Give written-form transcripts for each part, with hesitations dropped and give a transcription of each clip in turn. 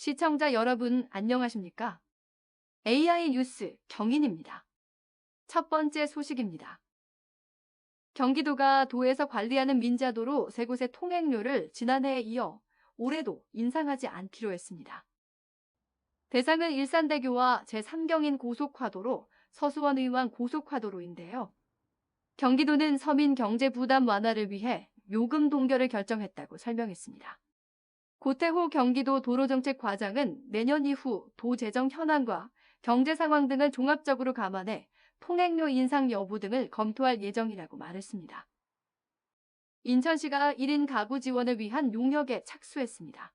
시청자 여러분 안녕하십니까? AI 뉴스 경인입니다. 첫 번째 소식입니다. 경기도가 도에서 관리하는 민자도로 세 곳의 통행료를 지난해에 이어 올해도 인상하지 않기로 했습니다. 대상은 일산대교와 제3경인 고속화도로 서수원 의왕 고속화도로인데요. 경기도는 서민 경제 부담 완화를 위해 요금 동결을 결정했다고 설명했습니다. 고태호 경기도 도로정책과장은 내년 이후 도 재정 현황과 경제 상황 등을 종합적으로 감안해 통행료 인상 여부 등을 검토할 예정이라고 말했습니다. 인천시가 1인 가구 지원을 위한 용역에 착수했습니다.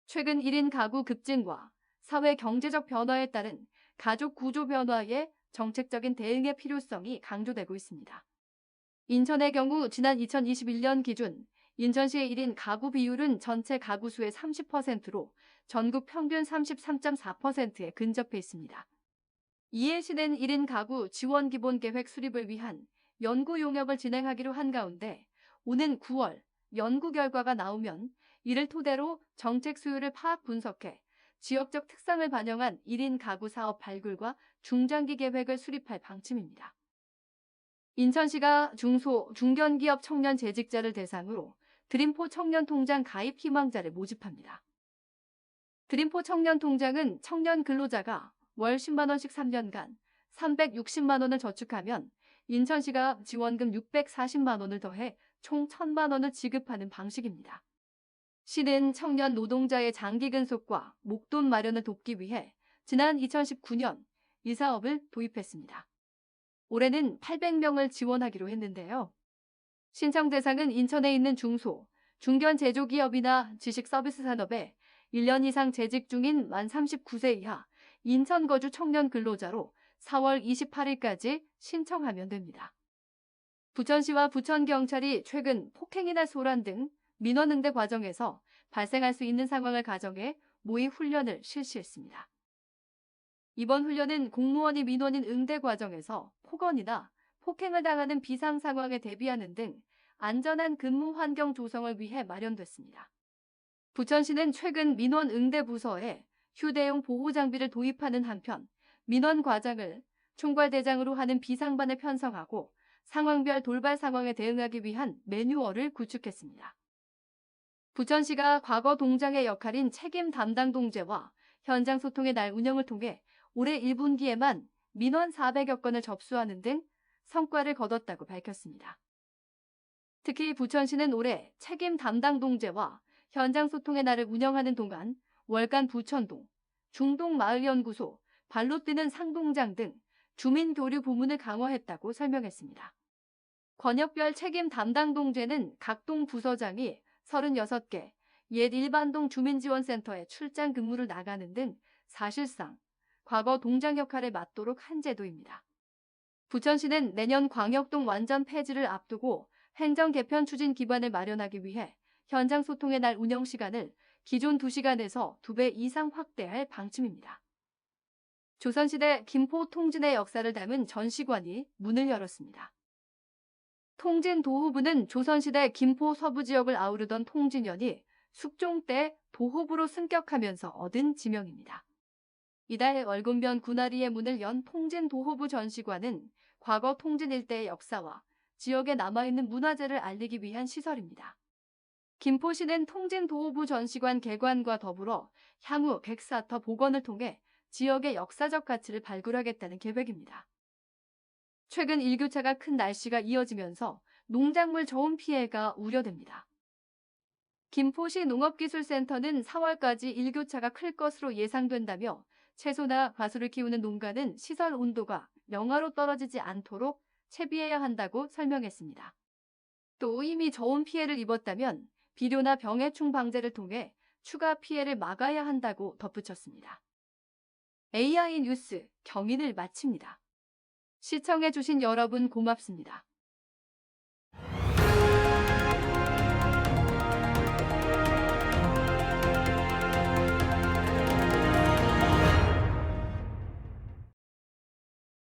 최근 1인 가구 급증과 사회 경제적 변화에 따른 가족 구조 변화에 정책적인 대응의 필요성이 강조되고 있습니다. 인천의 경우 지난 2021년 기준 인천시의 1인 가구 비율은 전체 가구 수의 30%로 전국 평균 33.4%에 근접해 있습니다. 이에 시는 1인 가구 지원 기본 계획 수립을 위한 연구 용역을 진행하기로 한 가운데 오는 9월 연구 결과가 나오면 이를 토대로 정책 수요를 파악 분석해 지역적 특성을 반영한 1인 가구 사업 발굴과 중장기 계획을 수립할 방침입니다. 인천시가 중소, 중견기업 청년 재직자를 대상으로 드림포 청년통장 가입 희망자를 모집합니다. 드림포 청년통장은 청년 근로자가 월 10만 원씩 3년간 360만 원을 저축하면 인천시가 지원금 640만 원을 더해 총 1,000만 원을 지급하는 방식입니다. 시는 청년 노동자의 장기 근속과 목돈 마련을 돕기 위해 지난 2019년 이 사업을 도입했습니다. 올해는 800명을 지원하기로 했는데요. 신청 대상은 인천에 있는 중소, 중견 제조기업이나 지식서비스 산업에 1년 이상 재직 중인 만 39세 이하 인천 거주 청년 근로자로 4월 28일까지 신청하면 됩니다. 부천시와 부천경찰이 최근 폭행이나 소란 등 민원응대 과정에서 발생할 수 있는 상황을 가정해 모의 훈련을 실시했습니다. 이번 훈련은 공무원이 민원인 응대 과정에서 폭언이나 폭행을 당하는 비상 상황에 대비하는 등 안전한 근무 환경 조성을 위해 마련됐습니다. 부천시는 최근 민원 응대 부서에 휴대용 보호 장비를 도입하는 한편 민원 과장을 총괄대장으로 하는 비상반을 편성하고 상황별 돌발 상황에 대응하기 위한 매뉴얼을 구축했습니다. 부천시가 과거 동장의 역할인 책임 담당 동제와 현장 소통의 날 운영을 통해 올해 1분기에만 민원 400여 건을 접수하는 등 성과를 거뒀다고 밝혔습니다. 특히 부천시는 올해 책임 담당 동제와 현장 소통의 날을 운영하는 동안 월간 부천동, 중동마을연구소, 발로 뛰는 상동장 등 주민교류 부문을 강화했다고 설명했습니다. 권역별 책임 담당 동제는 각 동 부서장이 36개, 옛 일반동 주민지원센터에 출장 근무를 나가는 등 사실상 과거 동장 역할을 맡도록 한 제도입니다. 부천시는 내년 광역동 완전 폐지를 앞두고 행정 개편 추진 기반을 마련하기 위해 현장 소통의 날 운영 시간을 기존 2시간에서 2배 이상 확대할 방침입니다. 조선시대 김포 통진의 역사를 담은 전시관이 문을 열었습니다. 통진도호부는 조선시대 김포 서부 지역을 아우르던 통진연이 숙종 때 도호부로 승격하면서 얻은 지명입니다. 이달 월곤변 군아리의 문을 연 통진도호부 전시관은 과거 통진 일대의 역사와 지역에 남아있는 문화재를 알리기 위한 시설입니다. 김포시는 통진도호부 전시관 개관과 더불어 향후 104터 복원을 통해 지역의 역사적 가치를 발굴하겠다는 계획입니다. 최근 일교차가 큰 날씨가 이어지면서 농작물 저온 피해가 우려됩니다. 김포시 농업기술센터는 4월까지 일교차가 클 것으로 예상된다며 채소나 과수를 키우는 농가는 시설 온도가 영하로 떨어지지 않도록 채비해야 한다고 설명했습니다. 또 이미 저온 피해를 입었다면 비료나 병해충 방제를 통해 추가 피해를 막아야 한다고 덧붙였습니다. AI 뉴스 경인을 마칩니다. 시청해주신 여러분 고맙습니다.